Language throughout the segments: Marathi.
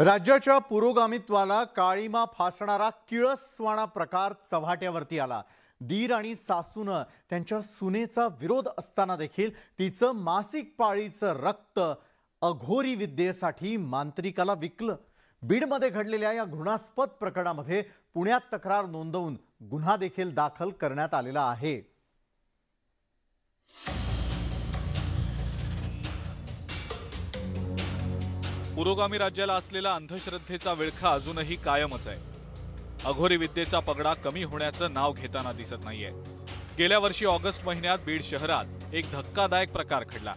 राज्याच्या पुरोगामित्वाला काळीमा फासणारा किळसवाणा प्रकार चव्हाट्यावरती आला। दीर आणि सासूनं त्यांच्या सुनेचा विरोध असताना देखील तिचं मासिक पाळीचं रक्त अघोरी विद्येसाठी मांत्रिकाला विकलं। बीडमध्ये घडलेल्या या घृणास्पद प्रकरणामध्ये पुण्यात तक्रार नोंदवून गुन्हा देखील दाखल करण्यात आलेला आहे। पुरोगामी राज्याला असलेला अंधश्रद्धेचा विळखा अजूनही कायमच आहे। अघोरी विद्येचा पगडा कमी होण्याचं नाव घेताना दिसत नाहीये। गेल्या वर्षी ऑगस्ट महिन्यात बीड शहरात एक धक्कादायक प्रकार घडला।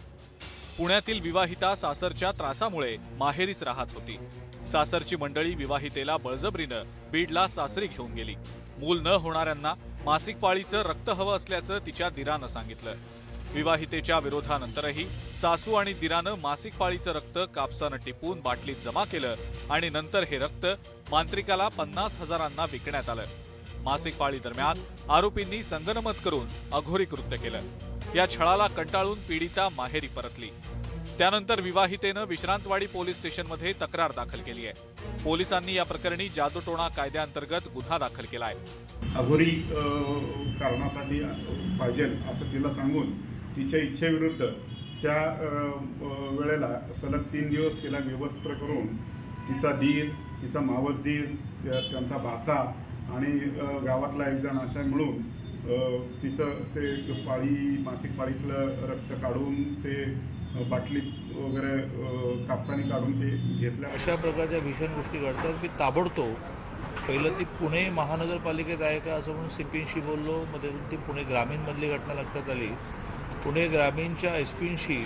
पुण्यातील विवाहिता सासरच्या त्रासामुळे माहेरीच राहत होती। सासरची मंडळी विवाहितेला बळजबरीनं बीडला सासरी घेऊन गेली। मूल न होणाऱ्यांना मासिक पाळीचं रक्त हवं असल्याचं तिच्या दिरानं सांगितलं। विवाहितेच्या विरोधानंतरही सासू आणि दिरानं मासिक पाळीचं रक्त कापसानं टिपून बाटलीत जमा केलं आणि नंतर हे रक्त मांत्रिकाला 50,000 विकण्यात आलं। मासिक पाळी दरम्यान आरोपींनी संगनमत करून अघोरी कृत्य केलं। या छळाला कंटाळून पीडिता माहेरी परतली। त्यानंतर विवाहितेनं विश्रांतवाडी पोलीस स्टेशनमध्ये तक्रार दाखल केली आहे। पोलिसांनी या प्रकरणी जादूटोणा कायद्याअंतर्गत गुन्हा दाखल केला आहे। अघोरी कारणासाठी पाहिजे असं तिला सांगून तिच्या इच्छेविरुद्ध त्या वेळेला सलग 3 दिवस तिला व्यवस्थित करून तिचा दीर, तिचा मावस दीर, त्यांचा भाचा आणि गावातला एक जण अशा मिळून तिचं ते मासिक पाळीतलं रक्त काढून ते बाटलीत वगैरे कापसाने काढून ते घेतल्या। अशा प्रकारच्या भीषण गोष्टी घडतात की ताबडतोब पहिलं ती पुणे महानगरपालिकेत आहे का असं म्हणून सीपींशी बोललो। मग त्यातून ती पुणे ग्रामीणमधली घटना लक्षात आली। पुणे ग्रामीणच्या एसपींशी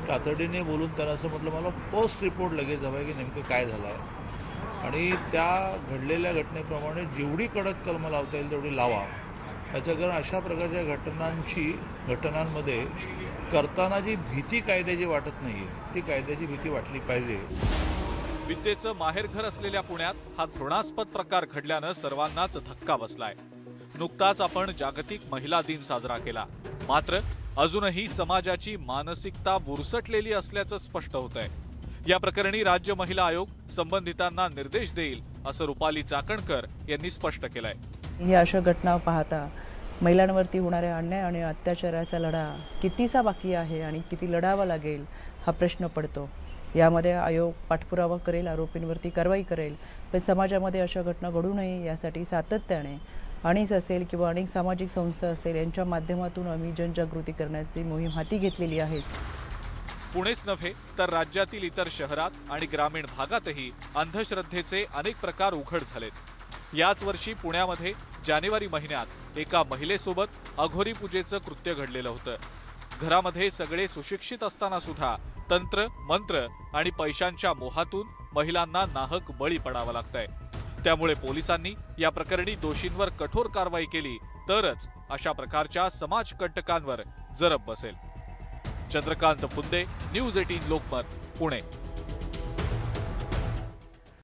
तातडीने बोलून त्यांना असं म्हटलं मला फर्स्ट रिपोर्ट लगेच हवा आहे की नेमकं काय झालं आहे आणि त्या घडलेल्या घटनेप्रमाणे जेवढी कडक कलमं लावता येईल तेवढी लावा। याचं कारण अशा प्रकारच्या घटनांमध्ये करताना जी भीती कायद्याची वाटत नाहीये ती कायद्याची भीती वाटली पाहिजे। विद्येचं माहेरघर असलेल्या पुण्यात हा घृणास्पद प्रकार घडल्यानं सर्वांनाच धक्का बसलाय। नुकताच आपण जागतिक महिला दिन साजरा केला, मात्र अजूनही समाजाची मानसिकता बुरसटलेली असल्याचं स्पष्ट होतंय। या प्रकरणी राज्य महिला आयोग संबंधितांना निर्देश देईल असं रुपाली चाकणकर यांनी स्पष्ट केलंय। ही अशा घटना पाहता महिलांवरती होणाऱ्या अन्याय आणि अत्याचाराचा लढा कितीसा बाकी आहे आणि किती लढावा लागेल हा प्रश्न पडतो। यामध्ये आयोग पाठपुरावा करेल, आरोपींवरती कारवाई करेल, पण समाजामध्ये अशा घटना घडू नये यासाठी सातत्याने अणीस असेल किंवा अनेक सामाजिक संस्था असेल यांच्या माध्यमातून आम्ही जनजागृती करण्याची मोहीम हाती घेतलेली आहे। पुणेच नव्हे तर राज्यातील इतर शहरात आणि ग्रामीण भागातही अंधश्रद्धेचे अनेक प्रकार उघड झालेत। याच वर्षी पुण्यामध्ये जानेवारी महिन्यात एका महिलेसोबत अघोरी पूजेचं कृत्य घडलेलं होतं। घरामध्ये सगळे सुशिक्षित असताना सुद्धा तंत्र, मंत्र आणि पैशांच्या मोहातून महिलांना नाहक बळी पडावं लागतंय। त्यामुळे पोलिसांनी या प्रकरणी दोषींवर कठोर कारवाई केली तरच अशा प्रकारच्या समाजकंटकांवर जरब बसेल। चंद्रकांत पुंदे, न्यूज 18 लोकमत, पुणे।